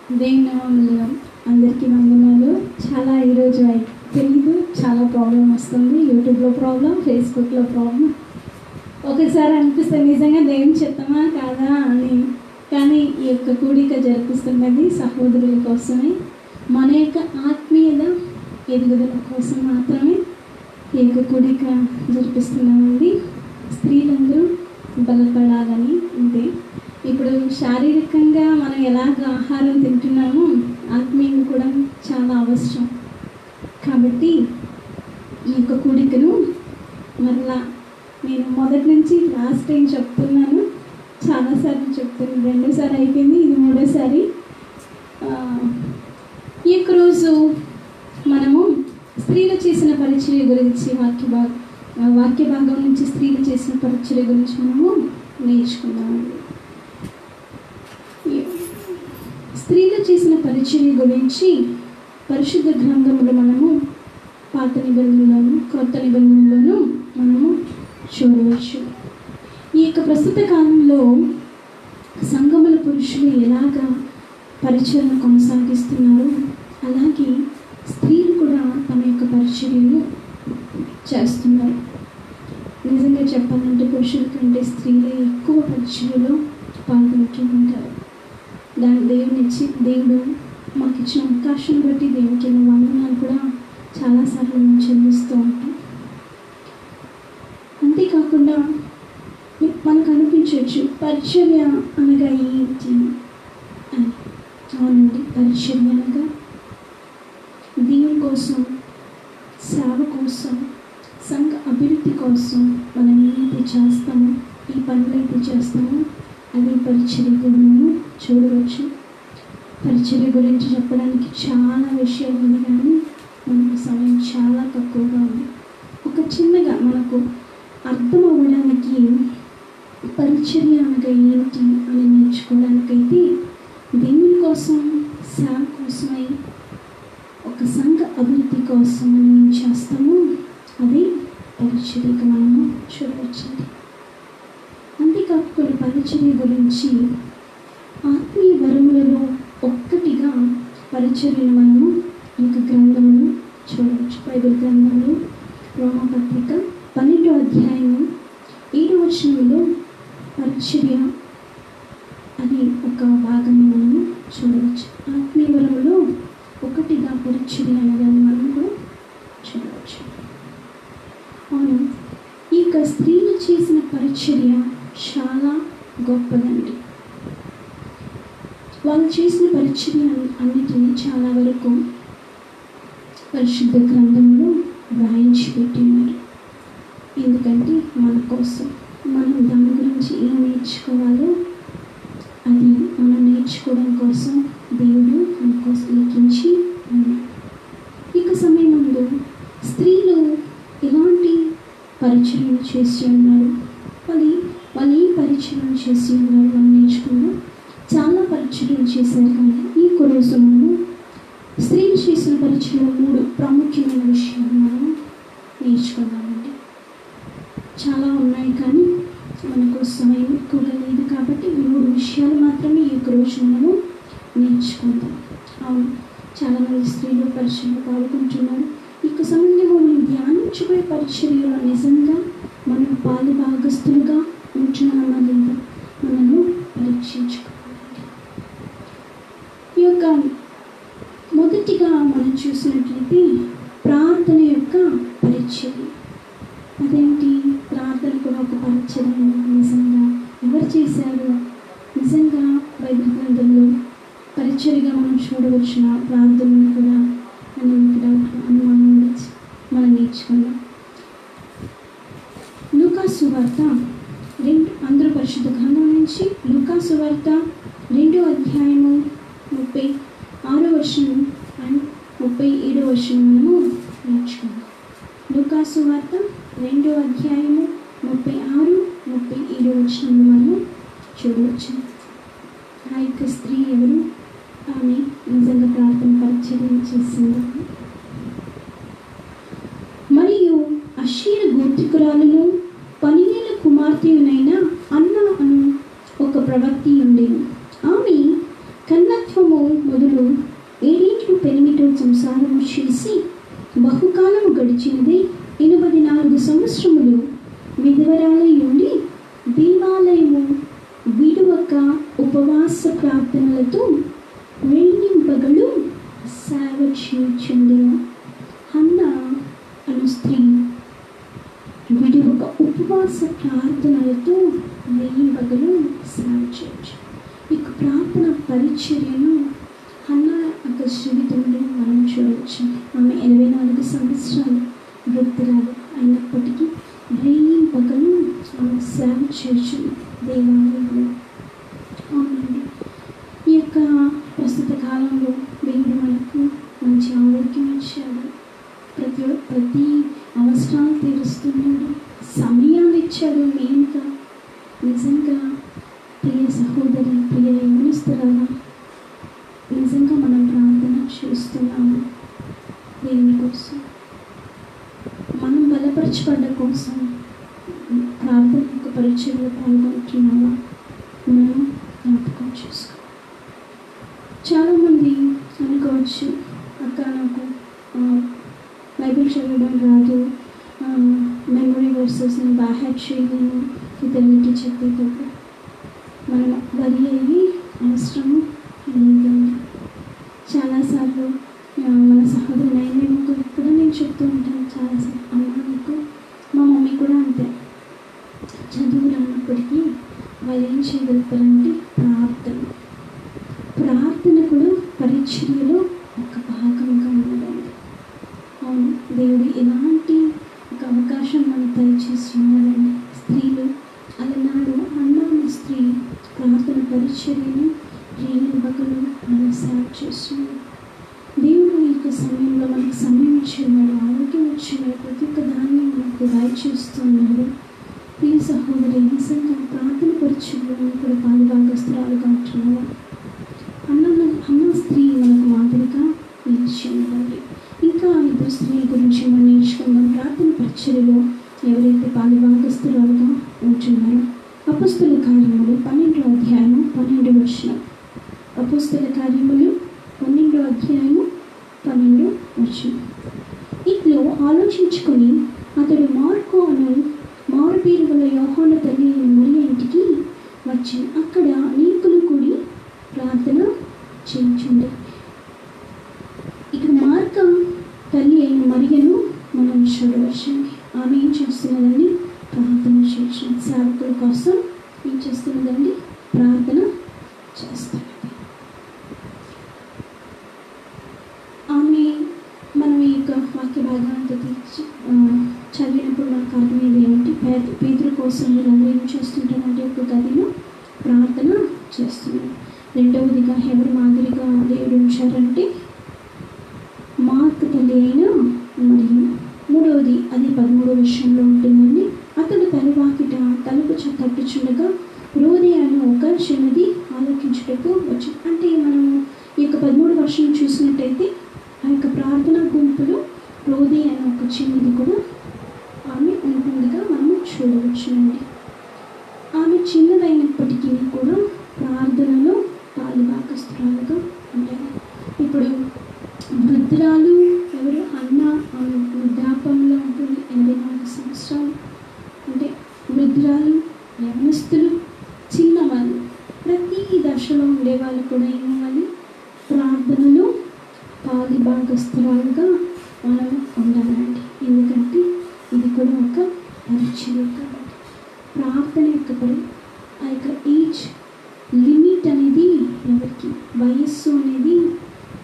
దేవుని నామములో అందరికీ వందనాలు. చాలా ఈరోజు తెలీదు, చాలా ప్రాబ్లం వస్తుంది. యూట్యూబ్లో ప్రాబ్లం, ఫేస్బుక్లో ప్రాబ్లం. ఒకసారి అనిపిస్తే నిజంగా దేవుని చిత్తమా కాదా అని. కానీ ఈ యొక్క కూడిక జరిపిస్తున్నది సహోదరుల కోసమే, మన యొక్క ఆత్మీయత ఎదుగుదల కోసం మాత్రమే ఈ యొక్క కూడిక జరిపిస్తున్నామండి. స్త్రీలందరూ బలపడాలని. అంతే. ఇప్పుడు శారీరకంగా మనం ఎలాగ ఆహారం తింటున్నామో ఆత్మీయంగా కూడా చాలా అవసరం. కాబట్టి ఈ యొక్క కూడికను మరలా నేను మొదటి నుంచి లాస్ట్ టైం చెప్తున్నాను, చాలాసార్లు చెప్తున్నాను. రెండోసారి అయిపోయింది, ఇది మూడోసారి. ఈ యొక్క రోజు మనము స్త్రీలు చేసిన పరిచర్య గురించి వాక్య భాగం నుంచి స్త్రీలు చేసిన పరిచర్య గురించి మనము నేర్చుకుందామండి. స్త్రీలు చేసిన పరిచర్య గురించి పరిశుద్ధ గ్రంథములు మనము పాత నిబంధనలోను క్రొత్త నిబంధనలోను మనము చూడవచ్చు. ఈ యొక్క ప్రస్తుత కాలంలో సంఘముల పురుషులు ఎలాగా పరిచర్యను కొనసాగిస్తున్నారో అలాగే స్త్రీలు కూడా తమ యొక్క పరిచర్యను చేస్తున్నారు. నిజంగా చెప్పాలంటే పురుషుల కంటే స్త్రీలే ఎక్కువ పరిచర్యలో పాల్గొంటూ ఉంటారు. దాని దేవుడు మాకు ఇచ్చిన అవకాశం బట్టి దేవునికి వందనాలు కూడా చాలాసార్లు మేము చెల్లిస్తూ ఉంటాం. అంతేకాకుండా మనకు అనిపించవచ్చు పరిచర్య అనగా ఏంటి అని. అవునండి, పరిచర్య అనగా దేవుని కోసం, సేవ కోసం, సంఘ అభివృద్ధి కోసం మనం ఏదైతే చేస్తామో, ఈ పనులైతే చేస్తామో అది పరిచర్యగా మనము చూడవచ్చు. పరిచర్య గురించి చెప్పడానికి చాలా విషయాలు ఉంది, కానీ మనకు సమయం చాలా తక్కువగా ఉంది. ఒక చిన్నగా మనకు అర్థం అవ్వడానికి పరిచర్య అనగా ఏంటి అని నేర్చుకోవడానికైతే దేవుని కోసం, సేవ కోసమై, ఒక సంఘ అభివృద్ధి కోసం మనం ఏం చేస్తామో అది పరిచర్యగా మనము చూడవచ్చండి. అంతేకాకుండా పరిచర్య గురించి ఆత్మీయ వరములలో ఒక్కటిగా పరిచర్యను మనము ఈ గ్రంథమును చూడవచ్చు. బైబిల్ గ్రంథంలో రోమపత్రిక 12వ అధ్యాయము 7వ వచనంలో పరిచర్య అది ఒక భాగాన్ని మనము చూడవచ్చు. ఆత్మీయ వరములో ఒకటిగా పరిచర్య అనేదాన్ని మనం కూడా చూడవచ్చు. అవును, ఈ యొక్క స్త్రీలు చేసిన పరిచర్య చాలా గొప్పదండి. వాళ్ళు చేసిన పరిచర్య అన్నిటినీ చాలా వరకు పరిశుద్ధ గ్రంథంలో వ్రాయించి పెట్టినారు. ఎందుకంటే మన కోసం, మనం దాని గురించి ఏం నేర్చుకోవాలో అది మనం నేర్చుకోవడం కోసం దేవుడు మన కోసం లిఖించి ఉన్నాడు. ఇక సమయంలో స్త్రీలు ఎలాంటి పరిచర్యలు చేసి ఉన్నారు, వాళ్ళు ఏ పరిచర్యలు చేసి ఉన్నారు మనం నేర్చుకున్నాం. చాలా పరిచర్యలు చేశారు, కానీ ఈ రోజు మనము స్త్రీలు చేసిన పరిచర్యలో 3 ప్రాముఖ్యమైన విషయాలు మనం నేర్చుకున్నామండి. చాలా ఉన్నాయి, కానీ మనకు సమయం ఎక్కువగా లేదు కాబట్టి 3 విషయాలు మాత్రమే ఈ రోజు మనము నేర్చుకుందాం. అవును, చాలామంది స్త్రీలు పరిచర్యలు పాల్గొంటున్నారు. ఇక సమయంలో మనం ధ్యానించబోయే పరిచర్యలో నిజంగా మనం పాలు భాగస్తులుగా ఉంటున్నామా లేదా మనము పరీక్షించుకోవాలి. ఈ యొక్క మొదటిగా మనం చూసినట్లయితే ప్రార్థన యొక్క పరిచర్య. అదేంటి, ప్రార్థన కూడా ఒక పరిచర్య. నిజంగా ఎవరు చేశారు? నిజంగా బైబిల్ గ్రంథంలో పరిచర్యగా మనం చూడవచ్చిన ప్రార్థనను కూడా అనుమానం ఉండొచ్చు. మనం నేర్చుకున్నాం. లూకా సువార్త అందరూ పరిశుద్ధ గ్రంథం నుంచి లూకా సువార్త 2వ అధ్యాయము 36వ వచనం అండ్ 37వ వచనం మనము నేర్చుకున్నాం. లూకా సువార్త 2వ అధ్యాయము 36, 37 వచనం మనము చూడవచ్చు. ఆ యొక్క స్త్రీ ఎవరు? ఆమె నిజంగా ప్రార్థన పరిచర్య చేసింది. మరియు అషీర గోత్రికురాలను పనియేల కుమార్తెయునైన అన్న అను ఒక ప్రవక్తి ఉండేను. ఆమె కన్నత్వము మొదలు గడిచినది 84 సంవత్సరములు విధవరాలై ఉండి దేవాలయము విడువక ఉపవాస ప్రార్థనలతో వేయింపగలు సేవ చేయుచుండెను. హన్నా అను స్త్రీ విడువక ఉపవాస ప్రార్థనలతో వేయింపగలు సేవ చేయొచ్చు. ఈ ప్రార్థన పరిచర్యను హన్నా యొక్క జీవితంలో మనం చూడవచ్చు. ఆమె 84 సంవత్సరాలు వృద్ధురాలు అయినప్పటికీ వేయింపగలు ఆమె సేవ చేయొచ్చు దేవాలయంలో. అవునండి, ఈ యొక్క ప్రస్తుత కాలంలో దేవుడు మనకు మంచి ఆరోగ్యం ఇచ్చాడు, ప్రతి అవసరాలు తీరుస్తున్నాడు, సమయాలు ఇచ్చాడు. మెయిన్గా నిజంగా ప్రియ సహోదరి, ప్రియ యవనస్తురాలా, నిజంగా మనం ప్రార్థన చేస్తున్నాము దేవుని కోసం, మనం బలపరచబడ్డ కోసం ప్రార్థన యొక్క పరిచర్యలో పాల్గొంటున్నామా మనం జ్ఞాపకం చేసుకో. చాలామంది అనుకోవచ్చు, అక్క నాకు బైబిల్ చదవడం రాదు, మెమరీ వర్సెస్ నేను బ్యాహెడ్ చేయలేను ఇతరులకి చెప్పేటప్పుడు. మనం వరి అయ్యి అవసరము లేదండి. చాలాసార్లు మన సహోదరుని అయిన కూడా నేను చెప్తూ ఉంటాను చాలాసార్లు, అమ్మ నీకు, మా మమ్మీ కూడా అంతే, చదువు రానప్పటికీ వాళ్ళు ఏం చేయగలుగుతారంటే ప్రార్థన కూడా పరిచర్యలో ఒక భాగంగా ఉన్నదండి. అవును, దేవుడు ఎలాంటి ఒక అవకాశం మనకు దయచేసి ఉన్నాడండి. స్త్రీలు అలనాడు అన్నాను స్త్రీ ప్రార్థన పరిచర్యను రేణుబగలు మనం సేవ చేస్తున్నాడు. దేవుడు ఈ యొక్క సమయంలో మనకు సమయం ఇచ్చున్నాడు, ఆరోగ్యం ఇచ్చున్నాడు, ప్రతి ఒక్క దాన్ని మనకు దయచేస్తున్నాడు. ప్రియ సహోదరి, నిజంగా ప్రార్థన పరిచర్యలో కూడా పాలుభాగస్తురాలుగా ఉంటున్నాడు. అన్న స్త్రీ మనకు మాదిరిగా నిలిచిందండి. ఇంకా ఇద్దరు స్త్రీల గురించి మనం నేర్చుకుందాం. ప్రార్థన పరిచర్యలో ఎవరైతే పాలుభాగస్తురాలుగా ఉంటున్నారో అపోస్తల కార్యములు 12వ అధ్యాయము 12వ వచనం. అపోస్తల కార్యములు 12వ అధ్యాయము 12వ వచనం. ఇట్లో ఆలోచించుకొని అతడు మార్కు అను మారుపేరు గల యోహాను తల్లి మరియ ఇంటికి వచ్చి అక్కడ అనేకులు కూడి ప్రార్థన చేయించుండే. ఇక్కడ మార్క తల్లి అయిన మరియను మనం చూడవచ్చండి. ఆమె ఏం చేస్తున్నదండి? ప్రార్థన చేయించిన సేవకుల కోసం ఏం చేస్తున్నదండి? ప్రార్థన చేస్తున్నది. ఆమె మనం ఈ యొక్క వాక్య భాగాన్ని చదివినప్పుడు మనకు అర్థమైంది ఏమిటి? పేతురు కోసం వీళ్ళందరూ ఏం చేస్తుంటారంటే ఒక గదిలో ప్రార్థన చేస్తున్నారు. రెండవదిగా ఎవరి మాదిరిగా దేవుడు ఉంచారంటే మార్కు తల్లి అయిన మరియు మూడవది అది 13వ విషయంలో ఉంటుందండి. అతడు తలువాకిట తలుపు తట్టుచుండగా రోదే అని ఒక చిన్నది ఆలోకించుటకు వచ్చి, అంటే మనము ఈ యొక్క 13వ వర్షం చూసినట్టయితే ఆ యొక్క ప్రార్థన గుంపులో రోదే అనే ఒక చిన్నది కూడా ఆమె ఉంటుందిగా మనము చూడవచ్చునండి. ఆమె చిన్నదైనప్పటికీ కూడా ప్రార్థనలో పాలుభాగస్తురాలుగా ఉంటాయి. ఇప్పుడు వృద్ధురాలు ఎవరు? అన్న. ఆమె వృద్ధాపంలో ఉంటుంది, 84 సంవత్సరాలు. అంటే వృద్ధురాలు, యవనస్తులు, చిన్నవాళ్ళు, ప్రతి దశలో ఉండేవాళ్ళు కూడా ఏమవ్వాలి? ప్రార్థనలో పాలుభాగస్తురాలుగా మనం ఉండాలండి. ఎందుకంటే ఇది కూడా ఒక పరిచర్య కాబట్టి. ప్రార్థన యొక్క ఆ యొక్క ఏజ్ లిమిట్ అనేది ఎవరికి? వయస్సు అనేది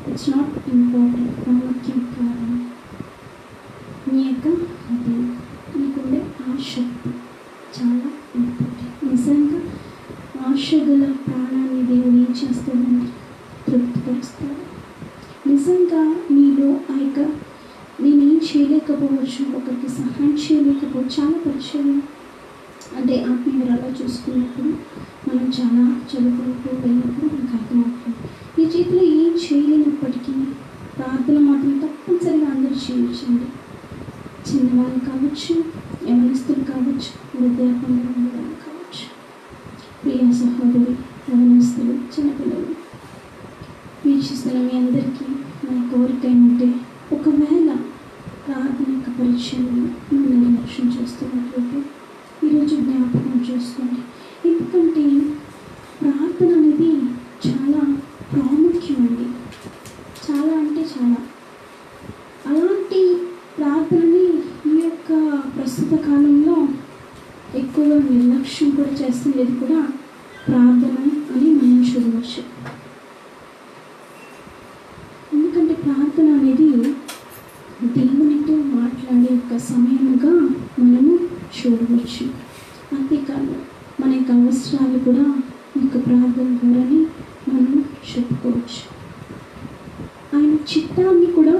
ఇట్స్ నాట్ ఇంపార్టెంట్, ప్రాముఖ్యం కాదు. నీ యొక్క హృదయం, నీకుండే ఆసక్తి చాలా ఇంపార్టెంట్. నిజంగా ఆశ గల ప్రాణాన్ని దేవుడు ఏం చేస్తాడంటే తృప్తిపరుస్తాడు. నిజంగా నీలో ఆ యొక్క నేనేం చేయలేకపోవచ్చు, ఒకరికి సహాయం చేయలేకపోవచ్చు. చాలా పరిచయం అంటే ఆత్మీయురాలా చూసుకున్నప్పుడు మనం చాలా చదువుకుంటూ వెళ్ళినప్పుడు మనకు అర్థమవుతుంది. ఈ చేతిలో ఏం చేయలేనప్పటికీ ప్రార్థన మాత్రం తప్పనిసరిగా అందరూ చేయొచ్చండి. చిన్నవాళ్ళు కావచ్చు, యవనస్తులు కావచ్చు, వృద్ధాపంలో ఉండేవాళ్ళు కావచ్చు. ప్రియ సహోదరి, యవనస్తులు, చిన్నపిల్లలు వీక్షిస్తున్న మీ అందరికీ నా కోరిక ఏమంటే, ఒకవేళ ప్రార్థన యొక్క చూడవచ్చు. ఎందుకంటే ప్రార్థన అనేది దేవునితో మాట్లాడే ఒక సమయముగా మనము చూడవచ్చు. అంతేకాదు మన యొక్క అవసరాలు కూడా ఈ యొక్క ప్రార్థన ద్వారానే మనం చెప్పుకోవచ్చు. ఆయన చిత్తాన్ని కూడా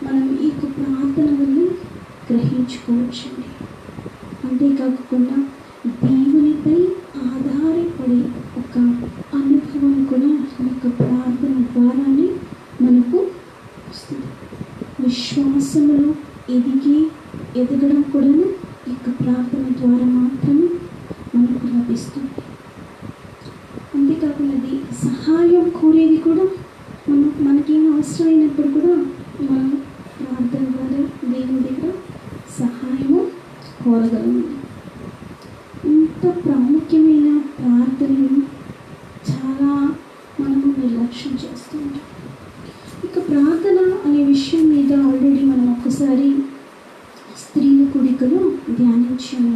మనం ఈ యొక్క ప్రార్థన వల్ల గ్రహించుకోవచ్చండి. అంతేకాకుండా దేవునిపై ఆధారపడే ఒక అనుభవం కూడా ఈ యొక్క ప్రార్థన ద్వారానే మనకు వస్తుంది. విశ్వాసములో ఎదగడం కూడా ఈ యొక్క ప్రార్థన ద్వారా మాత్రమే మనకు లభిస్తుంది. అంతేకాకుండా సహాయం కోరేది కూడా మనకేం అవసరమైనప్పుడు కూడా మనం ప్రార్థన ద్వారా దేవుని దగ్గర సహాయము కోరగలము. ఇంత ప్రాముఖ్యమైన ప్రార్థనను చాలా మనము నిర్లక్ష్యం చేస్తుంటాం. ఇక ప్రార్థన అనే విషయం మీద ఆల్రెడీ మనం ఒక్కసారి స్త్రీల కూడికలో ధ్యానించాము.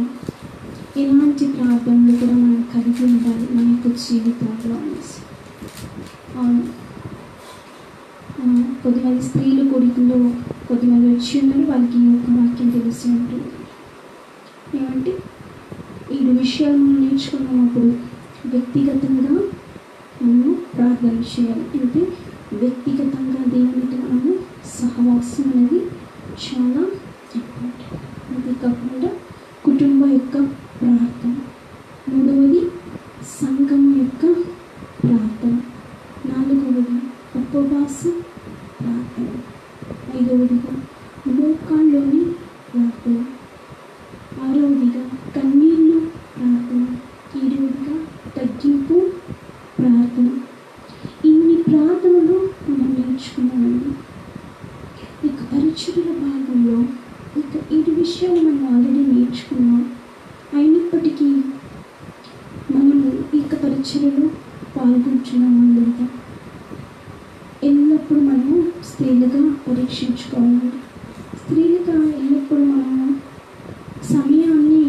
ఎలాంటి ప్రార్థనలు కూడా మనం కలిగి ఉండాలి మన యొక్క జీవితంలో అనేసి. కొద్దిమంది స్త్రీల కూడికలో కొద్దిమంది వచ్చి ఉన్నారు, వాళ్ళకి ఒక వాక్యం తెలిసి ఉంటుంది. ఏమంటే 7 విషయాలు మనం నేర్చుకున్నప్పుడు వ్యక్తిగతంగా మనము ప్రార్థన చేయాలి. అంటే వ్యక్తిగతంగా దేవునితో మనము సహవాసం అనేది చాలా ఇంపార్టెంట్. అంతేకాకుండా కుటుంబం యొక్క ప్రార్థన, 3వది సంఘం యొక్క ప్రార్థన, 4వది ఉపవాస ప్రార్థన, 5వదిగా మోకాళ్ళలోని ప్రార్థన, 6వదిగా కన్నీళ్ళు ప్రార్థన, 7వదిగా తగ్గింపు ప్రార్థన. ఇన్ని ప్రార్థనలు మనం నేర్చుకున్నామండి. ఇక పరిచర్య భాగంలో ఇక 7 విషయాలు మనం ఆల్రెడీ నేర్చుకున్నాం. అయినప్పటికీ మనము ఈ పరిచర్యలో పాల్గొంటున్నామా లేదా ఎల్లప్పుడూ మనము స్త్రీలుగా పరీక్షించుకోవాలి. స్త్రీలుగా ఎల్లప్పుడూ మనము సమయాన్ని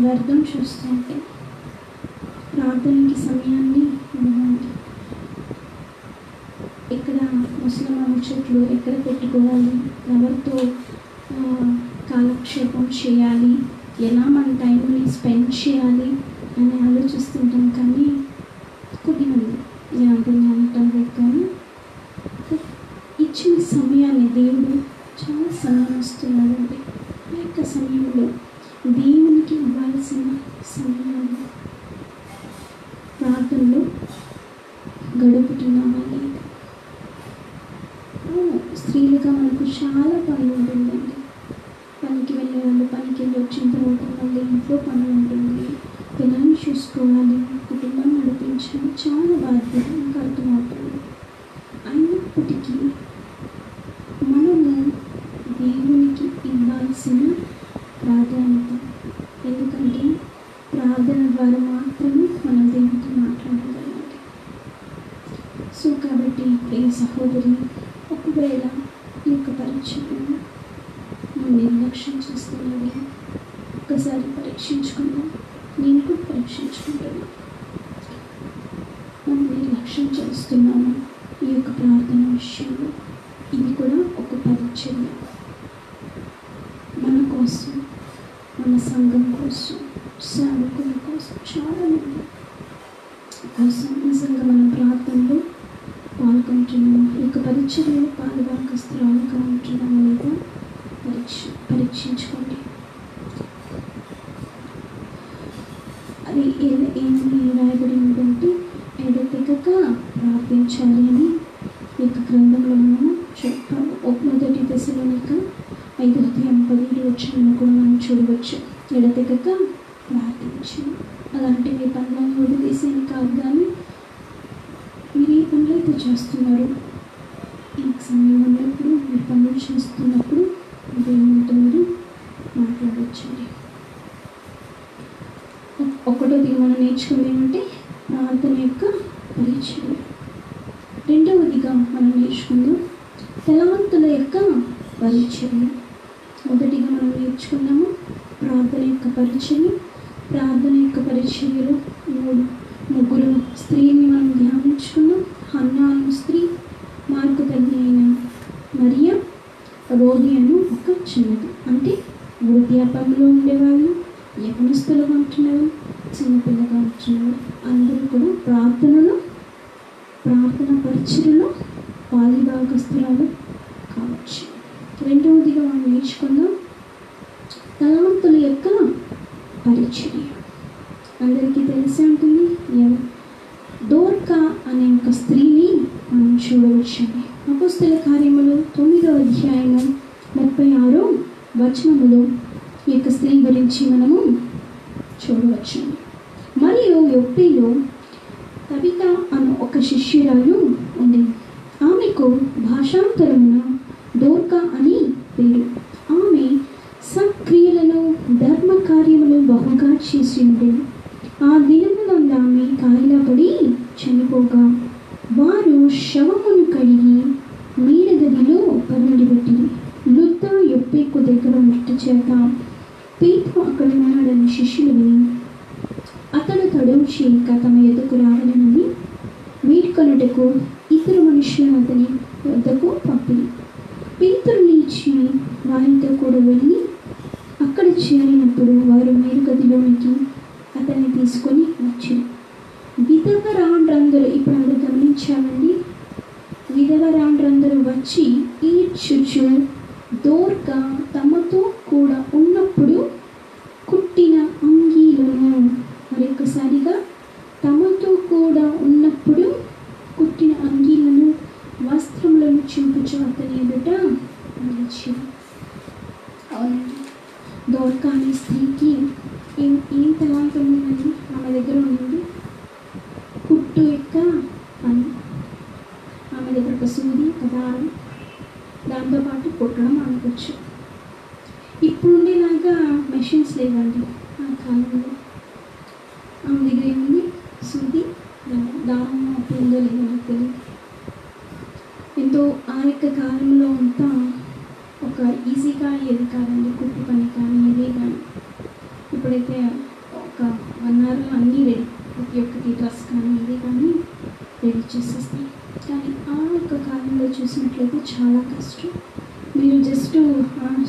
వ్యర్థం చేస్తూ ఉంటే ప్రార్థనకి సమయాన్ని ఇవ్వాలి. ఎక్కడ ముస్లిం ముచ్చట్లు ఎక్కడ పెట్టుకోవాలి, ఎవరితో కాలక్షేపం చేయాలి, ఎలా మన టైంని స్పెండ్ చేయాలి అని ఆలోచిస్తుంటాం. కానీ కొద్దిమంది అంటాం కానీ ఇచ్చిన సమయాన్ని దేవుడు చాలా సమయం ఇస్తున్నాడండి. ఆ యొక్క సమయంలో దేవునికి ఇవ్వాల్సిన సమయాన్ని ప్రార్థనలో గడుపుతున్నామా లేదా? స్త్రీలుగా మనకు చాలా పనులు ఉంటుందండి. పనికి వెళ్ళే వాళ్ళు పనికి వెళ్ళి వచ్చిన తర్వాత మళ్ళీ ఇంట్లో పనులు ఉంటుంది, పిల్లల్ని చూసుకోవాలి, కుటుంబం నడిపించాలి, చాలా బాధ్యత నాకు అర్థమవుతుంది. అయినప్పటికీ మనము దేవునికి ఇవ్వాల్సిన ప్రాధాన్యత, ఎందుకంటే ప్రార్థన ద్వారా మాత్రమే మనం దేవునితో మాట్లాడగలగాలి. సో కాబట్టి ప్రియ సహోదరి, ఒకవేళ ఈ యొక్క పరిచర్యను మనం నిర్లక్ష్యం చేస్తున్నది ఒక్కసారి పరీక్షించుకుందాం. నేను కూడా పరీక్షించుకుంటున్నాను. మనం నిర్లక్ష్యం చేస్తున్నాము ఈ యొక్క ప్రార్థన విషయంలో. ఇది కూడా ఒక పరిచర్య మన కోసం, మన సంఘం కోసం, సేవకుల కోసం, చాలా మంది కోసం నిజంగా మనం ప్రార్థనలో పాల్గొంటున్నాము. ఈ యొక్క పరిచర్యలో పాలుభాగస్తురాలుగా ఉంటున్నాము లేదా పరీక్షించుకోండి. అది ఏమి రాయబడి ఉందంటే ఎడతెగక ప్రార్థించాలి అని ఈ యొక్క గ్రంథంలో మనము చెప్పాము. 1 దశలోనిక 5:17 కూడా మనం చూడవచ్చు. ఎడతెగక ప్రార్థించాలి. అలాంటి మీ పనులను వదిలేసేది కాదు, కానీ మీరు ఏ పనులు అయితే చేస్తున్నారు, ఈ సమయం ఉన్నప్పుడు మీరు పనులు చేస్తున్నప్పుడు దేవునితో మీరు మాట్లాడవచ్చండి. 1వది మనం నేర్చుకుంది ఏమంటే ప్రార్థన యొక్క పరిచర్య. 2వదిగా మనం నేర్చుకుందాం తలాంతుల యొక్క పరిచర్య. మొదటిగా మనం నేర్చుకున్నాము ప్రార్థన యొక్క పరిచర్య. ప్రార్థన యొక్క పరిచర్యలో 3 స్త్రీని మనం ధ్యానించుకున్నాం. రోగి అని ఒక చిన్నది, అంటే వృద్ధాపంలో ఉండేవాళ్ళు, యవనస్తులుగా ఉంటున్నవాళ్ళు, చిన్నపిల్లగా ఉంటున్నవాళ్ళు అందరూ కూడా ప్రార్థన పరిచయలో పాలిభాగస్తురాలు కావచ్చు. రెండవదిగా మనం నేర్చుకుందాం తలాంతుల యొక్క పరిచర్య. అందరికీ తెలిసే ఉంటుంది, దోర్కా అనే ఒక స్త్రీని మనం చూడవచ్చండి. అపోస్తల కార్యములు 9వ అధ్యాయము 36వ వచనములో ఈ యొక్క స్త్రీ గురించి మనము చూడవచ్చండి. మరియు యొప్పేలో తబిత అను ఒక శిష్యురాలు ఉండేది. ఆమెకు భాషాంతరమున దోర్కా అని పేరు. ఆమె సక్రియలను ధర్మ కార్యములు బహుగా చేసి ఉండేది. ఆ దినమునందు ఆమె కాయలపడి చనిపోగా వారు శవమును కడిగి మేడగదిలో పరుండిపెట్టింది. లుద్ద యొప్పేకు దగ్గర ఉండట చేత పేతురు అక్కడ ఉన్నాడని శిష్యులు విని అతడు తడువు చేయక తమ ఎదుకు రావాలని వేడుకొనుటకు ఇద్దరు మనుషులను అతని వద్దకు పంపింది. పేతురు లేచి వారితో కూడా వెళ్ళి అక్కడ చేరినప్పుడు వారు మేలుగదిలోనికి అతన్ని తీసుకొని వచ్చారు. విధవరాండ్రందరూ, ఇప్పుడు అందరూ గమనించాలండి, విధవరాండ్రందరూ వచ్చి ఈడ్చుచు దోర్కా తమతో కూడా ఉన్నప్పుడు కుట్టిన అంగీలను, మరొకసారిగా తమతో కూడా ఉన్నప్పుడు కుట్టిన అంగీలను వస్త్రములను చూపుచు అతని ఎదుట నిలిచారు. అవునండి, దోర్కా అనే స్త్రీకి ఏం తలాంతం ఉందండి? ఆమె దగ్గర ఉన్నది కుట్టు యొక్క పని. ఆమె దగ్గర ఒక సూది, ఒక దారం, దాంతోపాటు కుట్టడం అనుకోవచ్చు. ఇప్పుడు ఉండేలాగా మెషిన్స్ లేవండి ఆ కాలంలో. ఆమె దగ్గర ఏముంది? సూది, దారం. అప్పుడు ఉందో లేదో నాకు తెలియదు. ఎంతో ఆ యొక్క కాలంలో అంతా ఒక ఈజీగా ఏది కాదండి, కుట్టు పని కానీ ఏదే కానీ. ఇప్పుడైతే ఒక 1 అవర్లో అన్నీ రెడీ, ప్రతి ఒక్కటి డ్రెస్ కానీ ఏది కానీ రెడీ చేసేస్తాయి. కానీ ఆ యొక్క కాలంలో చూసినట్లయితే చాలా కష్టం. మీరు జస్ట్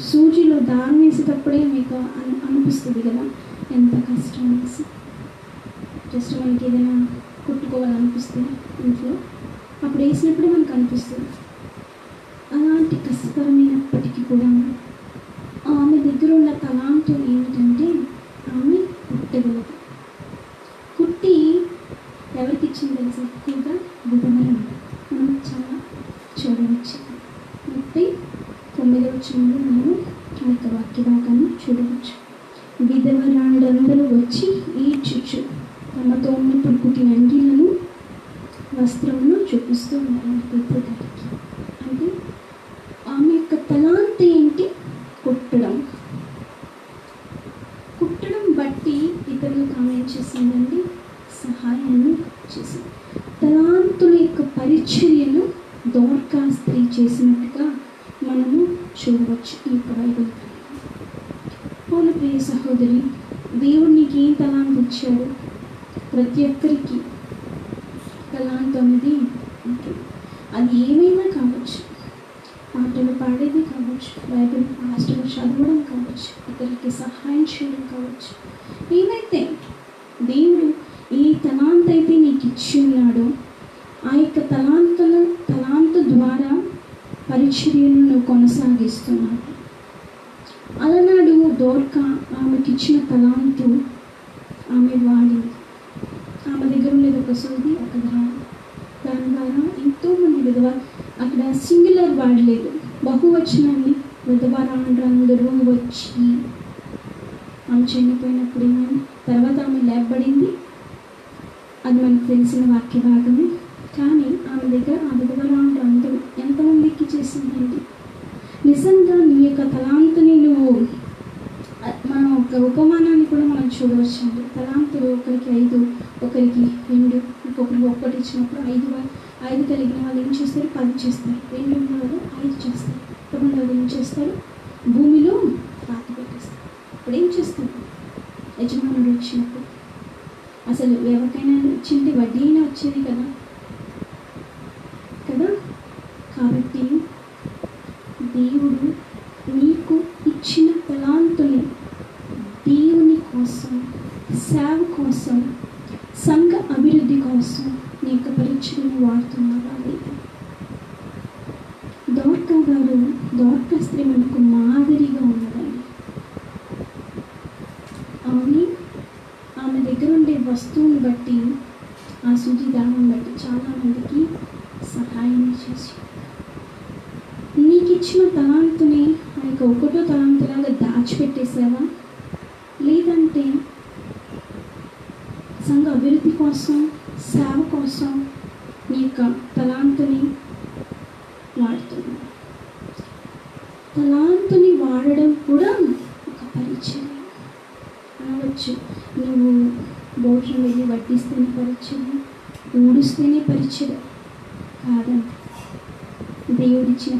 సూజీలో దారం వేసేటప్పుడే మీకు అనిపిస్తుంది కదా ఎంత కష్టం అనేసి. జస్ట్ మనకి ఏదైనా కుట్టుకోవాలనిపిస్తుంది ఇంట్లో, అప్పుడు వేసినప్పుడే మనకు అనిపిస్తుంది. అలాంటి కష్టతరమైనప్పటికీ కూడా ఆమె దగ్గర ఉన్న తలాంతం ఏమిటంటే ఆమె కుట్టగలదు. కుట్టి ఎవరికి ఇచ్చింది తెలుసు? ఎక్కువగా విధవరాలు. మనం చాలా చూడవచ్చు. 39వ వచనంలో మనం ఆ యొక్క వాక్య భాగాన్ని చూడవచ్చు. విధవరాండ్రందరూ వచ్చి ఈడ్చుచు తమతో ఉన్నప్పుడు కుట్టిన అంగీలను వస్త్రమును చూపిస్తూ ఉన్నారు పేతురు గారికి. అంటే ఆమె యొక్క తలాంత ఏంటి? కుట్టడం. కుట్టడం బట్టి ఇతరులకు ఆమె ఏం చేసిందండి? సహాయాన్ని చేసింది. తలాంతుల యొక్క పరిచర్యను దోర్కా స్త్రీ చేసినట్టుగా మనము చూడవచ్చు ఈ యొక్క బైబిల్. అవును ప్రియ సహోదరి, దేవుడు నీకు ఏం తలాంత ఇచ్చాడు? ప్రతి ఒక్కరికి తలాంత అనేది ఉంటుంది. అది ఏమైనా కావచ్చు, పాటలు పాడేది కావచ్చు, బైబిల్ పాస్టర్లు చదవడం కావచ్చు, ఇతరులకి సహాయం చేయడం కావచ్చు. ఏమైతే దేవుడు ఏ తలాంత అయితే నీకు ఇచ్చి ఉన్నాడో ఆ యొక్క తలాంత ద్వారా పరిచర్యను నువ్వు కొనసాగిస్తున్నావు. అలనాడు దోర్కా ఆమెకి ఇచ్చిన తలాంతు ఆమె వాడింది. ఆమె దగ్గర ఉండేది ఒక సూది, ఒక దారం. దాని ద్వారా ఎంతోమంది అక్కడ సింగులర్ వాడలేదు, బహువచనాన్ని. విధవరాండ్రందరూ వచ్చి ఆమె చనిపోయినప్పుడు ఏమైంది? తర్వాత ఆమె లేపబడింది, అది మనకు తెలిసిన వాక్య భాగమే. కానీ ఆమె దగ్గర ఆ విధవరాండ్రందరూ ఎంతమందికి చేసిందండి? నిజంగా నీ యొక్క తలాంతుని నువ్వు, మనం ఒక ఉపమానాన్ని కూడా మనం చూడవచ్చండి. తలాంతులు ఒకరికి 5, ఒకరికి 2, ఇంకొకరికి 1 ఇచ్చినప్పుడు 5 కలిగిన వాళ్ళు ఏం చేస్తారు? 10 చేస్తారు. 2 ఉన్న వాళ్ళు 5 చేస్తారు. 10 వాళ్ళు ఏం చేస్తారు? భూమిలో పాతి పెట్టేస్తారు. ఇప్పుడు ఏం చేస్తారు? యజమానుడు వచ్చినప్పుడు అసలు ఎవరికైనా ఇచ్చింటే వడ్డీ అయినా వచ్చేది కదా. కాబట్టి దేవుడు చేస్తున్నావా లేదా? దోర్కా గారు, దోర్కా స్త్రీ మనకు మాదిరిగా ఉన్నదండి. ఆమె దగ్గర ఉండే వస్తువుని బట్టి, ఆ శుచి దానం బట్టి చాలామందికి సహాయం చేసి, నీకు ఇచ్చిన తలాంతుని ఆయనకు ఒకటో తలాంతులాగా దాచిపెట్టేసావా? లేదంటే సంఘ అభివృద్ధి కోసం, సేవ కోసం నీ యొక్క తలాంతుని వాడుతున్నావు. తలాంతుని వాడడం కూడా ఒక పరిచయం అనవచ్చు. నువ్వు భోజనం వెళ్ళి వడ్డిస్తేనే పరిచయం, ఊడిస్తేనే పరిచయం కాదండి. దేవుడిచ్చిన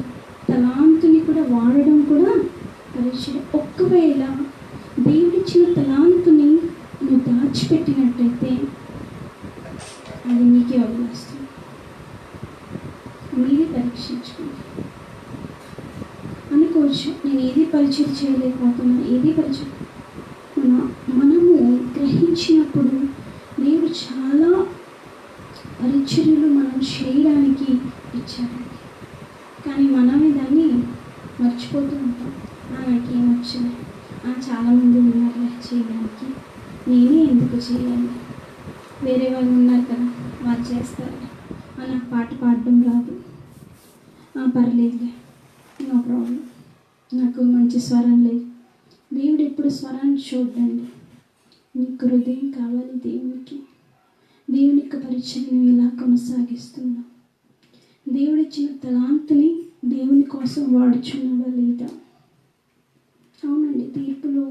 తలాంతుని కూడా వాడడం కూడా పరిచయం. ఒక్కవేళ దేవుడిచ్చిన తలాంతుని నువ్వు దాచిపెట్టినట్టయితే అది నీకే వదిలేస్తుంది. మీరే పరీక్షించుకోండి. అనుకోవచ్చు, నేను ఏది పరిచయం చేయలేకపోతున్నాను, ఏది పరిచయం. మనము గ్రహించినప్పుడు దేవుడు చాలా పరిచర్యలు మనం చేయడానికి ఇచ్చారండి. కానీ మనమే దాన్ని మర్చిపోతూ ఉంటాం. నాకేం వచ్చింది, చాలామంది ఉన్నారు చేయడానికి, నేనే ఎందుకు చేయాలి, వేరే వాళ్ళు ఉన్నారు కదా వాళ్ళు చేస్తారు, నాకు పాట పాడడం రాదు, పర్లేదులే, నో ప్రాబ్లం, నాకు మంచి స్వరం లేదు. దేవుడు ఎప్పుడు స్వరాన్ని చూడండి, నీకు హృదయం కావాలి దేవునికి. దేవుని యొక్క పరిచయం నువ్వు ఇలా కొనసాగిస్తున్నావు. దేవుడిచ్చిన తలాంతుని దేవుని కోసం వాడుచున్నావా లేదా? అవునండి, తీర్పులో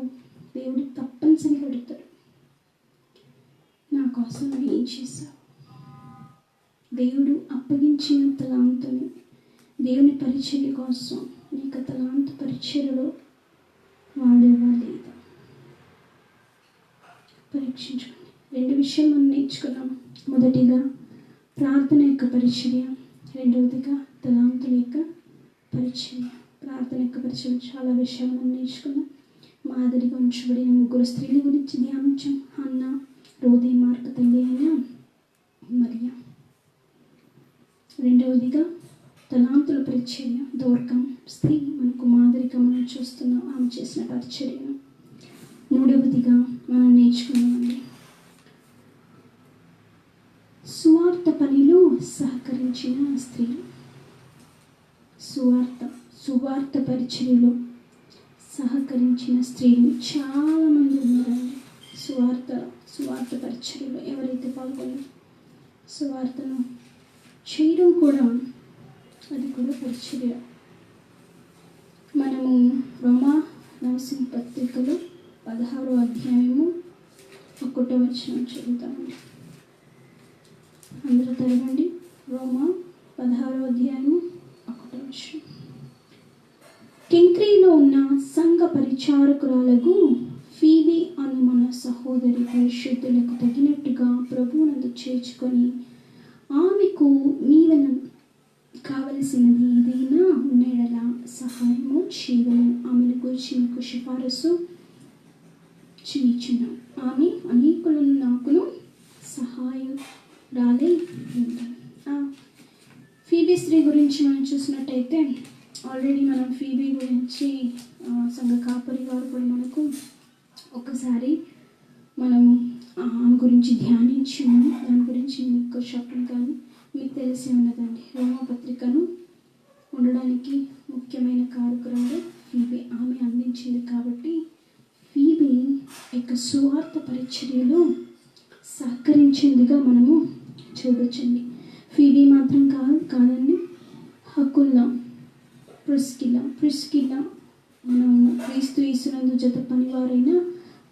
దేవుడు తప్పనిసరిగా అడుగుతాడు, నా కోసం నువ్వు ఏం చేశావు? దేవుడు అప్పగించిన తలాంతుని దేవుని పరిచర్య కోసం నీకు తలాంతు పరిచర్యలో వాడేవా లేదా? పరీక్షించుకోండి. 2 విషయాలు మనం నేర్చుకున్నాం. మొదటిగా ప్రార్థన యొక్క పరిచర్య, రెండవదిగా తలాంతుల యొక్క పరిచర్య. ప్రార్థన యొక్క పరిచయం చాలా విషయాలు మనం నేర్చుకున్నాం. మాదిరిగా ఉంచబడిన 3 స్త్రీల గురించి ధ్యానించాం. హన్నా, రోదే, మార్క తల్లి అయిన మరియా. రెండవదిగా తలాంతుల పరిచర్య, దోర్కా స్త్రీ మనకు మాదిరిగా మనం చూస్తున్నాం ఆమె చేసిన పరిచర్యను. మూడవదిగా మనం నేర్చుకున్నామండి, సువార్త పనిలో సహకరించిన స్త్రీలు. సువార్త పరిచర్యలో సహకరించిన స్త్రీలు చాలామంది ఉన్నారండి. సువార్త పరిచర్యలో ఎవరైతే పాల్గొన్నారో సువార్తను చేయడం కూడా అది కూడా పరిచర్య. మనము రోమా రాసిన పత్రికలో 16వ అధ్యాయము 1వ వచనం చదువుతామండి. అందరూ తెరవండి. రోమా 16వ అధ్యాయము 1వ వచనం. కెంక్రీలో ఉన్న సంఘ పరిచారకురాలకు ఫీబీ అను మన సహోదరి పరిశుద్ధులకు తగినట్టుగా ప్రభువునందు చేర్చుకొని ఆమెకు నీవన కావలసినది ఏదైనా ఉన్నడలా సహాయము చేయవలను. ఆమెను గురించి మీకు సిఫారసు చేయుచున్నాం. ఆమె అనేకులను నాకును సహాయురాలై ఉంటాను. ఫీబీ స్త్రీ గురించి మనం చూసినట్టయితే ఆల్రెడీ మనం ఫీబీ గురించి సంఘ కాపరి గారు కూడా మనకు ఒకసారి మనము ఆమె గురించి ధ్యానించాము. దాని గురించి మీకు చెప్పడం కానీ మీకు తెలిసి ఉన్నదండి. రోమా పత్రికను ఉండడానికి ముఖ్యమైన కారకురాలు ఫీబీ. ఆమె అందించింది కాబట్టి ఫీబీ యొక్క సువార్త పరిచర్యలో సహకరించిందిగా మనము చూడొచ్చండి. ఫీబీ మాత్రం కాదండి, హకుల్లా, ప్రిస్కిల్లా మనం క్రీస్తు యేసునందు జత పనివారైన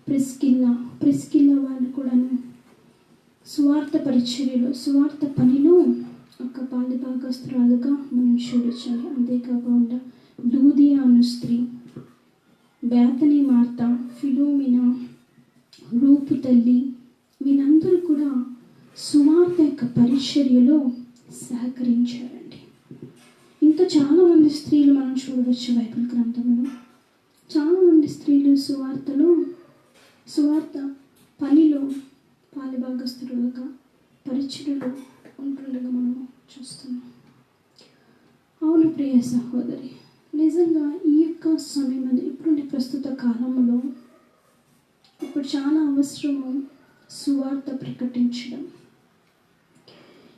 ప్రిస్కిల్లా వాళ్ళు కూడాను సువార్త పరిచర్యలో, సువార్త పనిలో ఒక పాలిభాగస్తురాలుగా మనం చూడొచ్చండి. అంతేకాకుండా లూదియా అను స్త్రీ, బేతనీ మార్త, ఫిలోమినా, రూపు తల్లి, వీళ్ళందరూ కూడా సువార్త యొక్క పరిచర్యలో సహకరించారండి. ఇంకా చాలామంది స్త్రీలు మనం చూడవచ్చు బైబిల్ గ్రంథంలో. చాలామంది స్త్రీలు సువార్త పనిలో పాలిభాగస్తులుగా పరిచర్యలో ఉంటుండగా మనము చూస్తున్నాం. ప్రియ సహోదరి, నిజంగా ఈ యొక్క సమయంలో ఇప్పుడుండే ప్రస్తుత కాలంలో ఇప్పుడు చాలా అవసరము సువార్త ప్రకటించడం.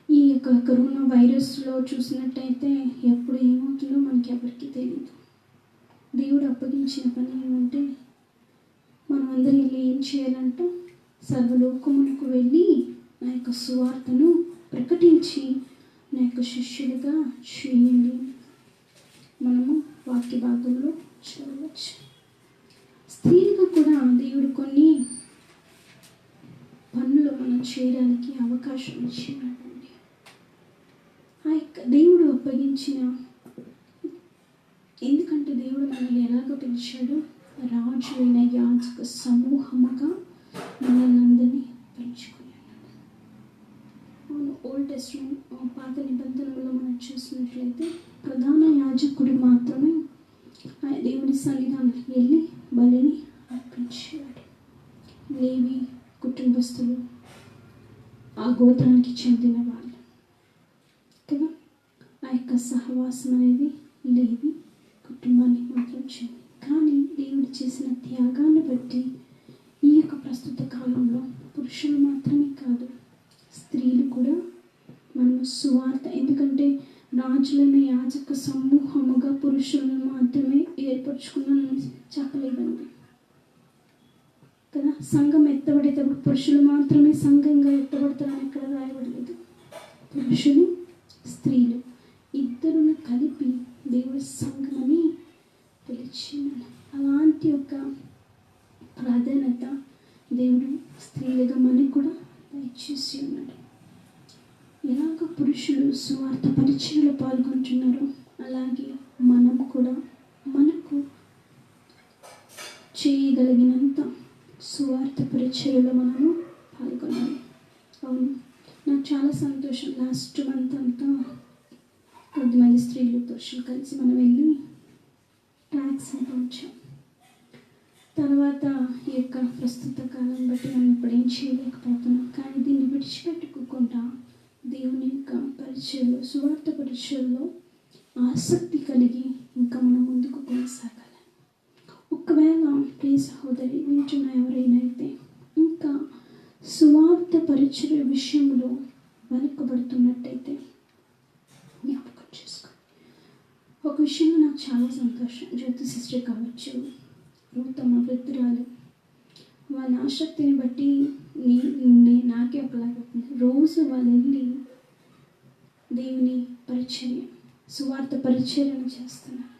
ఈ యొక్క కరోనా వైరస్లో చూసినట్టయితే ఎప్పుడు ఏమవుతుందో మనకి ఎవరికి తెలియదు. దేవుడు అప్పగించిన పని ఏమంటే మనం అందరం వెళ్ళి ఏం చేయాలంట, సర్వలోకమునకు వెళ్ళి నా యొక్క సువార్తను ప్రకటించి నా యొక్క శిష్యులుగా చేయండి. మనము వాక్య భాగంలో చూడవచ్చు. స్త్రీలుగా కూడా దేవుడు కొన్ని పనులు మనం చేయడానికి అవకాశం ఇచ్చినాడండి. ఆ యొక్క దేవుడు అప్పగించిన, ఎందుకంటే దేవుడు మనల్ని ఎలాగో పిలిచాడు, రాజులైన యాజక సమూహముగా మనల్ని అందరినీ పెంచుకున్నాడు. అవును, ఓల్డ్ టెస్టమెంట్ పాత నిబంధనలో మనం చూసినట్లయితే ప్రధాన యాజకుడు మాత్రమే ఆ దేవుని సన్నిధానానికి వెళ్ళి బలిని అర్పించేవాడు. లేవి కుటుంబస్తులు ఆ గోత్రానికి చెందిన వాళ్ళు కదా. ఆ యొక్క సహవాసం అనేది లేవి కుటుంబానికి మాత్రం చెంది. కానీ దేవుడు చేసిన త్యాగాన్ని బట్టి ఈ యొక్క ప్రస్తుత కాలంలో పురుషులు మాత్రమే కాదు, స్త్రీలు కూడా మనము సువార్త, ఎందుకంటే రాజులైన యాజక సమూహముగా పురుషులను మాత్రమే ఏర్పరచుకున్నానని చెప్పలేదండి కదా. సంఘం ఎత్తబడేటప్పుడు పురుషులు మాత్రమే సంఘంగా ఎత్తబడతారని ఇక్కడ రాయబడలేదు. పురుషులు స్త్రీలు ఇద్దరును కలిపి దేవుడి సంఘమని పిలిచినాడు. అలాంటి ఒక ప్రాధాన్యత దేవుడు స్త్రీలుగా మనకు కూడా దయచేసి ఉన్నాడు. ఎలాగ పురుషులు సువార్త పరిచర్యలో పాల్గొంటున్నారో అలాగే మనం కూడా మనకు చేయగలిగినంత సువార్త పరిచర్యలో మనము పాల్గొనాలి. అవును, నాకు చాలా సంతోషం. లాస్ట్ మంత్ అంతా కొద్దిమంది స్త్రీలు పురుషులు కలిసి మనం వెళ్ళి ట్యాక్స్ ఉంచాం. తర్వాత ఈ యొక్క ప్రస్తుత కాలం బట్టి మనం ఇప్పుడు ఏం చేయలేకపోతున్నాం. కానీ దీన్ని విడిచిపెట్టుకోకుండా దేవుని యొక్క పరిచయంలో, సువార్త పరిచయంలో ఆసక్తి కలిగి ఇంకా మనం ముందుకు కొనసాగాలి. ఒకవేళ ప్రియ సహోదరి వింటున్న ఎవరైనా అయితే ఇంకా సువార్త పరిచయ విషయంలో వెనుకబడుతున్నట్టయితే జ్ఞాపకం చేసుకో. ఒక విషయంలో నాకు చాలా సంతోషం. జ్యోతి సిస్టర్ కావచ్చు, తమ వృద్ధురాలు, వాళ్ళ ఆసక్తిని బట్టి నాకే ఒకలాగా రోజు వాళ్ళు వెళ్ళి దేవుని పరిచర్య, సువార్త పరిచర్యను చేస్తున్నారు.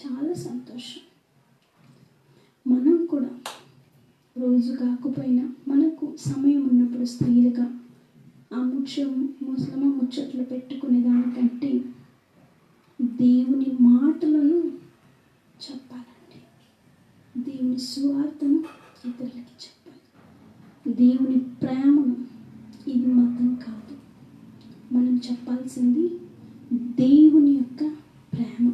చాలా సంతోషం. మనం కూడా రోజు కాకపోయినా మనకు సమయం ఉన్నప్పుడు స్త్రీలుగా ఆ ముచ్చట్లు పెట్టుకునే దానికంటే దేవుని మాటలను చెప్పాలండి. దేవుని సువార్తను ఇతరులకి చెప్పాలి. దేవుని ప్రేమను, ఇది మతం కాదు, మనం చెప్పాల్సింది దేవుని యొక్క ప్రేమ.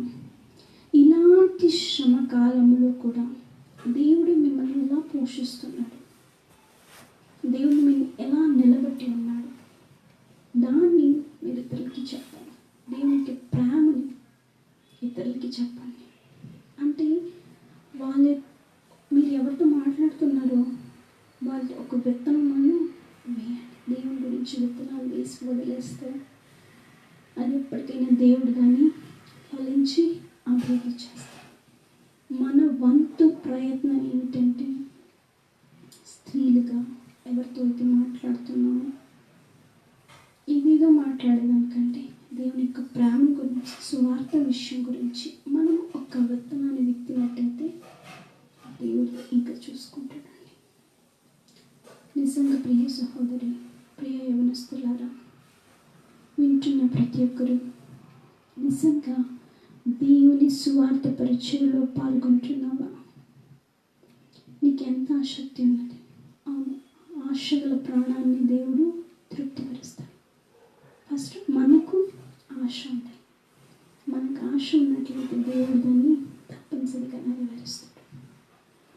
ఇలాంటి శ్రమ కాలంలో కూడా దేవుడు మిమ్మల్ని ఎలా పోషిస్తున్నాడు, దేవుడు మిమ్మల్ని ఎలా నిలబెట్టి ఉన్నాడు, దాన్ని మీరు ఇతరులకి చెప్పాలి. దేవునికి ప్రేమని ఇతరులకి చెప్పండి. అంటే మీరు ఎవరితో మాట్లాడుతున్నారో వాళ్ళు ఒక విత్తనమును వేయండి. దేవుని గురించి విత్తనాలు వేసి వదిలేస్తే అది ఎప్పటికైనా దేవుడు కానీ ఫలించి అభివృద్ధి చేస్తారు. మన వంతు ప్రయత్నం ఏంటంటే స్త్రీలుగా ఎవరితో అయితే మాట్లాడుతున్నామో ఇదిగా మాట్లాడేదానికంటే దేవుని యొక్క ప్రేమ గురించి, సువార్త విషయం గురించి మనం ఒక విత్తనాన్ని విత్తినట్టయితే దేవుడు ఇంకా చూసుకుంటాడండి. నిజంగా ప్రియ సహోదరి, ప్రియ యవనస్తులారా, వింటున్న ప్రతి ఒక్కరు నిజంగా దేవుని సువార్త పరిచయలో పాల్గొంటున్నావా? నీకు ఎంత ఆసక్తి ఉన్నది? అవును, ఆశగల ప్రాణాన్ని దేవుడు తృప్తిపరుస్తాడు. ఫస్ట్ మనకు ఆశ ఉంది. మనకు ఆశ ఉన్నట్లయితే దేవుడు దాన్ని తప్పనిసరిగా నెరవేరుస్తాడు.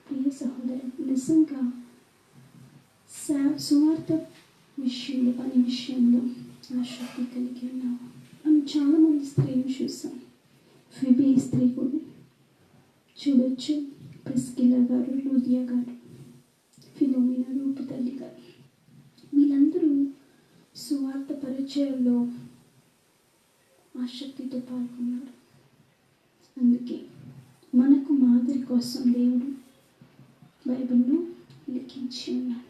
ప్రియ సహోదరు, నిజంగా సువార్త విషయంలో, పని విషయంలో ఆసక్తి కలిగి ఉన్నాము. మనం చాలామంది స్త్రీలు చూసాం. ఫిబి స్త్రీ కూడా చూడొచ్చు, ప్రిస్కిలా గారు, లూదియా గారు, ఫిలోమినా, రూపు తల్లి గారు, వీళ్ళందరూ సువార్త పరిచయంలో ఆసక్తితో పాల్గొన్నారు. అందుకే మనకు మాదిరి కోసం దేవుడు బైబిల్లో లిఖించి ఉన్నాడు.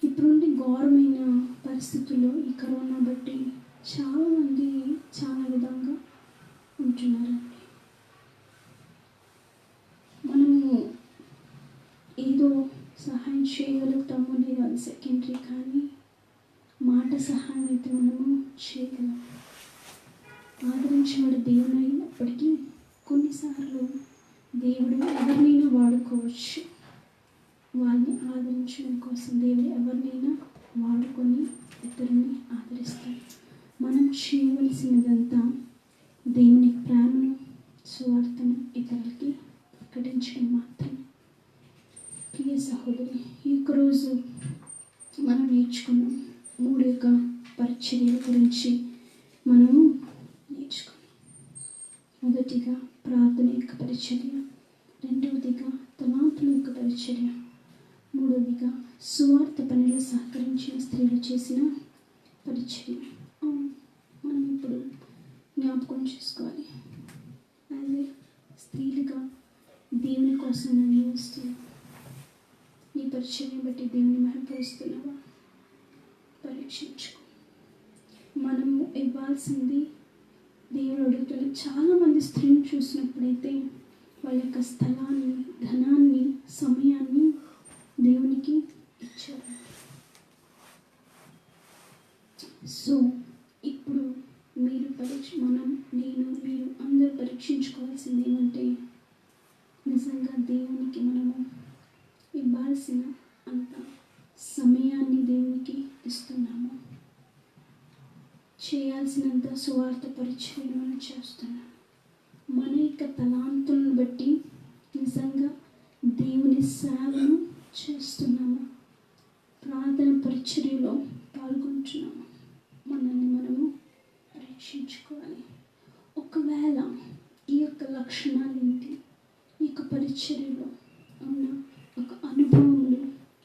ఇప్పుడుండి ఘోరమైన పరిస్థితుల్లో ఈ కరోనా బట్టి చాలామంది చాలా విధంగా ఉంటున్నారండి. మనము ఏదో సహాయం చేయగలుగుతామో లేదో అది సెకండరీ, కానీ మాట సహాయం అయితే మనము చేయగలం. ఆదరించిన దేవుడు అయినప్పటికీ కొన్నిసార్లు దేవుడు ఎవరినైనా వాడుకోవచ్చు. వాళ్ళని ఆదరించడం కోసం దేవుడు ఎవరినైనా వాడుకొని ఇతరుని ఆదరిస్తాడు. మనం చేయవలసినదంతా దేవుని ప్రేమను, సువార్తను ఇతరులకి ప్రకటించడం మాత్రమే. ప్రియ సహోదరి, ఈ రోజు మనం నేర్చుకున్నాం 3 యొక్క పరిచర్యల గురించి మనము నేర్చుకున్నాం. మొదటిగా ప్రార్థన యొక్క పరిచర్య, రెండవదిగా తలాంతుల యొక్క పరిచర్య, మూడవదిగా సువార్త పనిలో సహకరించిన స్త్రీలు చేసిన పరిచర్య. మనం ఇప్పుడు జ్ఞాపకం చేసుకోవాలి. అదే స్త్రీలుగా దేవుని కోసం నువ్వు ఏమిస్తున్నావు? నీ పరిచర్యను బట్టి దేవుని మహిమపరుస్తున్నావా? పరీక్షించుకో. మనము ఇవ్వాల్సింది దేవుడు అడుగుతున్న చాలామంది స్త్రీని చూసినప్పుడైతే వాళ్ళ యొక్క స్థలాన్ని, ధనాన్ని, సమయాన్ని దేవునికి ఇచ్చారు. సో ఇప్పుడు మీరు నేను, మీరు అందరూ పరీక్షించుకోవాల్సింది ఏమంటే నిజంగా దేవునికి మనము ఇవ్వాల్సిన అంత సమయాన్ని దేవునికి ఇస్తున్నాము. చేయాల్సినంత సువార్త పరిచయం మనం చేస్తున్నాము. మన యొక్క తలాంతులను బట్టి నిజంగా దేవుని సేవను చేస్తున్నాము. ప్రార్థన పరిచర్యలో పాల్గొంటున్నాము. మనల్ని మనము పరీక్షించుకోవాలి. ఒకవేళ ఈ యొక్క లక్షణాలు ఏంటి, ఈ యొక్క పరిచర్యలో ఉన్న ఒక అనుభవములు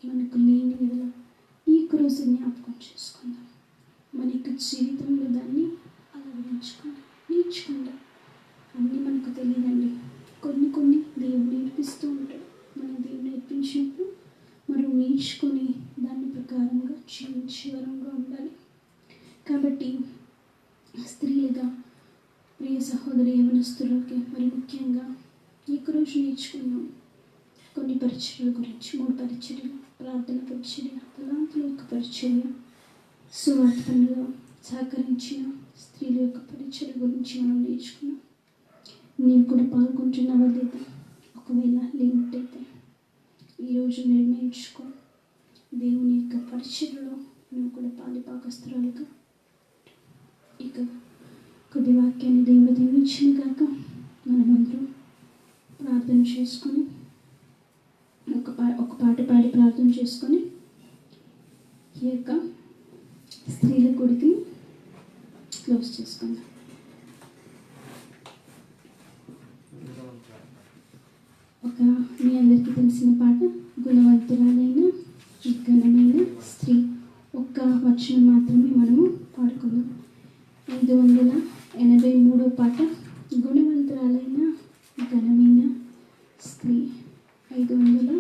మనకు లేని విధంగా ఈ రోజు జ్ఞాపకం చేసుకుందాం. మన యొక్క జీవితంలో దాన్ని అలవరించుకుందాం, నేర్చుకుందాం. అన్నీ మనకు తెలియదండి. కొన్ని దేవుడు నేర్పిస్తూ ఉంటాడు. మనం దేవుడు నేర్పించినప్పుడు మనం నేర్చుకొని దాని ప్రకారంగా జీవించే వరంగా ఉండాలి. కాబట్టి స్త్రీలుగా ప్రియ సహోదరి యవనస్తులకి మరి ముఖ్యంగా ఈ రోజు నేర్చుకున్నాం కొన్ని పరిచర్యల గురించి. 3 పరిచర్యలు: ప్రార్థన పరిచర్య, తలాంతుల యొక్క పరిచర్య, సువార్త పనిలో సహకరించిన స్త్రీల యొక్క పరిచర్య గురించి మనం నేర్చుకున్నాం. నేను కూడా పాల్గొంటున్నావా లేదా? ఒకవేళ లేనట్టయితే ఈరోజు నిర్ణయించుకో. దేవుని యొక్క పరిచర్యలో నువ్వు కూడా పాలిపాకస్తురాలుగా. ఇక కొద్ది వాక్యాన్ని దేవుడు దీవించిన కాక మనమందరం ప్రార్థన చేసుకొని ఒక పాట పాడి ప్రార్థన చేసుకొని ఈ యొక్క స్త్రీల గుడికి క్లోజ్ చేసుకుందాం. మీ అందరికీ తెలిసిన పాట, గుణవంతురాలైన ఘనమైన స్త్రీ. ఒక్క వచనం మాత్రమే మనము పాడుకుందాం. 583వ పాట, గుణవంతురాలైన ఘనమైన స్త్రీ. 580.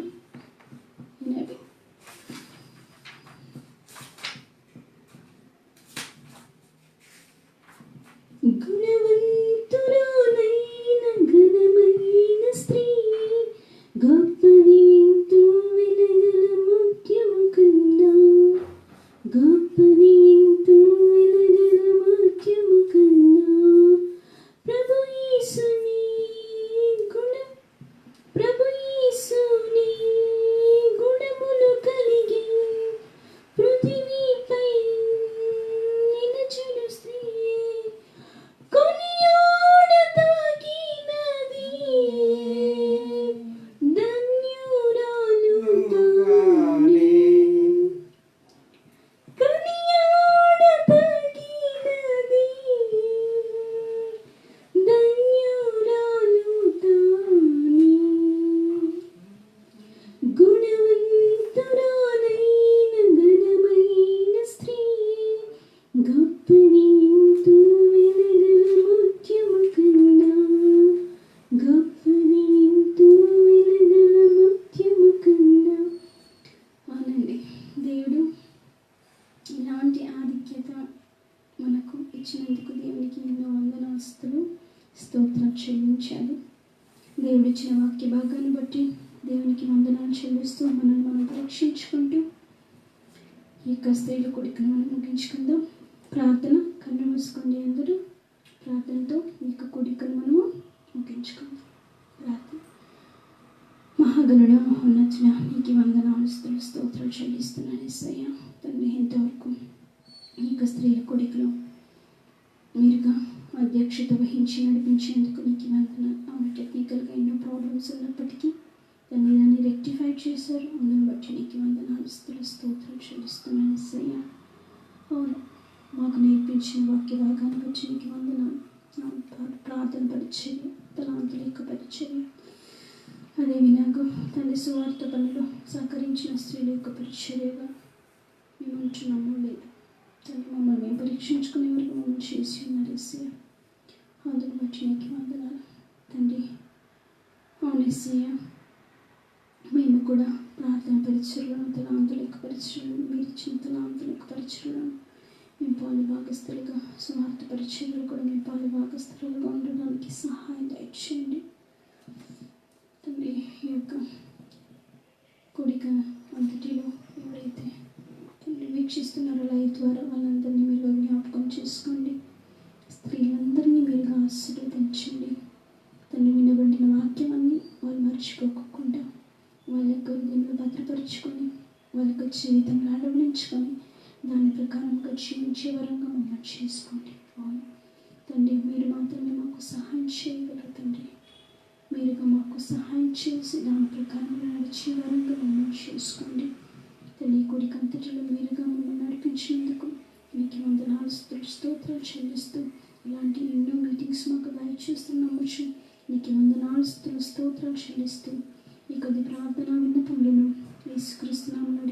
గుణవంతురాలైన ఘనమైన స్త్రీ, గొప్పది ఎంతో వెలగల ముఖ్యము కన్నా, గొప్పది ఎంతో వెలగల ముఖ్యము కన్నా, ప్రభు యేసుని గుణములు కలిగి పృథివీపై నిలచును స్త్రీ. ఇచ్చినందుకు దేవునికి ఎన్నో వందనాస్తులు స్తోత్రం చెల్లించాలి. దేవుడిచ్చిన వాక్య భాగాన్ని బట్టి దేవునికి వందనాలు చెల్లిస్తూ మనం పరీక్షించుకుంటూ ఈ యొక్క స్త్రీల కొడుకును మనం ముగించుకుందాం. ప్రార్థన. కన్ను మూసుకోండి అందరూ. ప్రార్థనతో ఈ యొక్క కొడుకును మనము ముగించుకుందాం. ప్రార్థన. మహాగణుడ మహోన్నతుడ, నీకు వందనాలు స్తోత్రాలు చెల్లిస్తున్నాను యేసయ్య. తండ్రి, ఇంతవరకు ఈ యొక్క స్త్రీల కొడుకులో మీరుగా అధ్యక్షత వహించి నడిపించేందుకు నీకు వందనాలు. అవును, టెక్నికల్గా ఎన్నో ప్రాబ్లమ్స్ ఉన్నప్పటికీ దాన్ని రెక్టిఫై చేశారు. అందుని బట్టి నీకు వందనాలు స్తోత్రాలు చెల్లిస్తున్నాను యేసయ్య. అవును, మాకు నేర్పించిన వాక్య భాగాన్ని బట్టి నీకు వందనాలు. ప్రార్థన పరిచర్య, తలాంతుల యొక్క పరిచర్య, అదేవిధంగా తండ్రి సువార్త పనిలో సహకరించిన స్త్రీల యొక్క పరిచర్యగా మేము ఉంటున్నాము లేదా తండ్రి, మమ్మల్ని మేము పరీక్షించుకునే వరకు మమ్మల్ని చేసి ఉన్నారు యేసయ్య. అందుని బట్టి నీకు వందనాలు తండ్రి. అవును యేసయ్య, మేము కూడా ప్రార్థన పరిచర్యలను, తలాంతుల యొక్క పరిచర్యలను, మీరు ఇచ్చిన తలాంతుల యొక్క పరిచర్యలను మేము పాలు భాగస్థులుగా, స్వార్థ పరిచర్యలు కూడా మేము పాలు భాగస్థులుగా ఉండడానికి సహాయం దయచేయండి తండ్రి. ఈ యొక్క కోడిక అంతటిలో ఎవరైతే తండ్రి వీక్షిస్తున్నారో లైవ్ ద్వారా వాళ్ళందరినీ మీరు జ్ఞాపకం చేసుకోండి. స్త్రీలందరినీ మీరుగా ఆశీర్వదించండి తండ్రి. వినబడిన వాక్యాన్ని వాళ్ళు మర్చిపోకుండా వాళ్ళ యొక్క హృదయంలో భద్రపరుచుకొని వాళ్ళ యొక్క జీవితంలో అలవడించుకొని దాని ప్రకారంగా జీవించే వరంగా మమ్మల్ని చేసుకోండి. అవును తండ్రి, మీరు మాత్రమే మాకు సహాయం చేయగలరు తండ్రి. మీరుగా మాకు సహాయం చేసి దాని ప్రకారంగా నడిచే వరంగా మమ్మల్ని చేసుకోండి తండ్రి. కొడుకు అంతటిలో మీరుగా మమ్మల్ని నడిపించినందుకు మీకు వందనాలు స్తోత్రాలు చెల్లిస్తూ ఇలాంటి ఎన్నో మీటింగ్స్ మాకు దయచేస్తున్నవచ్చు. నీకు వందనాలు స్తోత్రాలు చెల్లిస్తూ ఈ కొద్ది ప్రార్థన విన్నపములను యేసుక్రీస్తు నామములో